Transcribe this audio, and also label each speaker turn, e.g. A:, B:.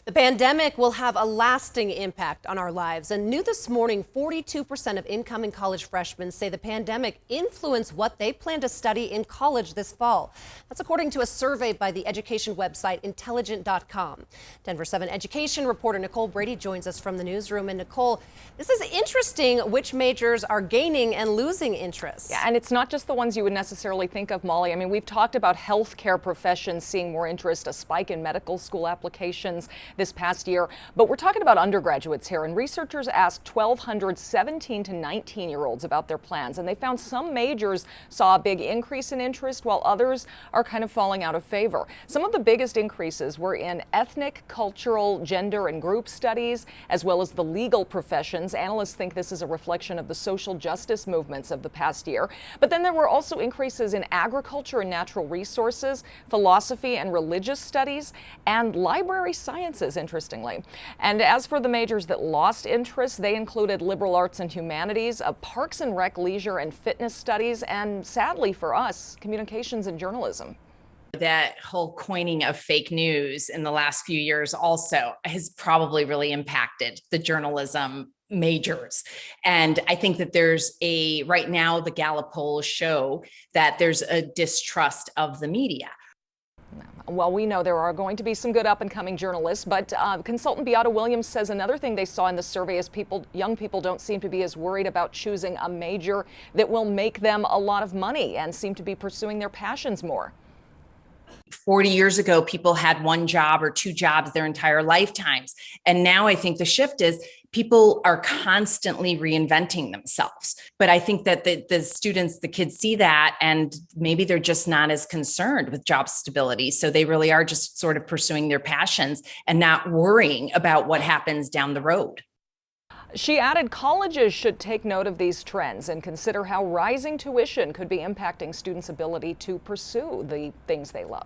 A: The pandemic will have a lasting impact on our lives. And new this morning, 42% of incoming college freshmen say the pandemic influenced what they plan to study in college this fall. That's according to a survey by the education website Intelligent.com. Denver 7 education reporter Nicole Brady joins us from the newsroom. And Nicole, this is interesting which majors are gaining and losing interest.
B: Yeah, and it's not just the ones you would necessarily think of, Molly. I mean, we've talked about healthcare professions seeing more interest, a spike in medical school applications this past year. But we're talking about undergraduates here, and researchers asked 1,200 17 to 19-year-olds about their plans, and they found some majors saw a big increase in interest while others are kind of falling out of favor. Some of the biggest increases were in ethnic, cultural, gender, and group studies, as well as the legal professions. Analysts think this is a reflection of the social justice movements of the past year. But then there were also increases in agriculture and natural resources, philosophy and religious studies, and library sciences, interestingly. And as for the majors that lost interest, they included liberal arts and humanities, parks and rec, leisure and fitness studies, and sadly for us, communications and journalism.
C: That whole coining of fake news in the last few years also has probably really impacted the journalism majors. And I think that right now, the Gallup polls show that there's a distrust of the media.
B: Well, we know there are going to be some good up-and-coming journalists, but consultant Beata Williams says another thing they saw in the survey is young people don't seem to be as worried about choosing a major that will make them a lot of money and seem to be pursuing their passions more.
C: 40 years ago, people had one job or two jobs their entire lifetimes. And now I think the shift is people are constantly reinventing themselves. But I think that the kids see that, and maybe they're just not as concerned with job stability. So they really are just sort of pursuing their passions and not worrying about what happens down the road.
B: She added colleges should take note of these trends and consider how rising tuition could be impacting students' ability to pursue the things they love.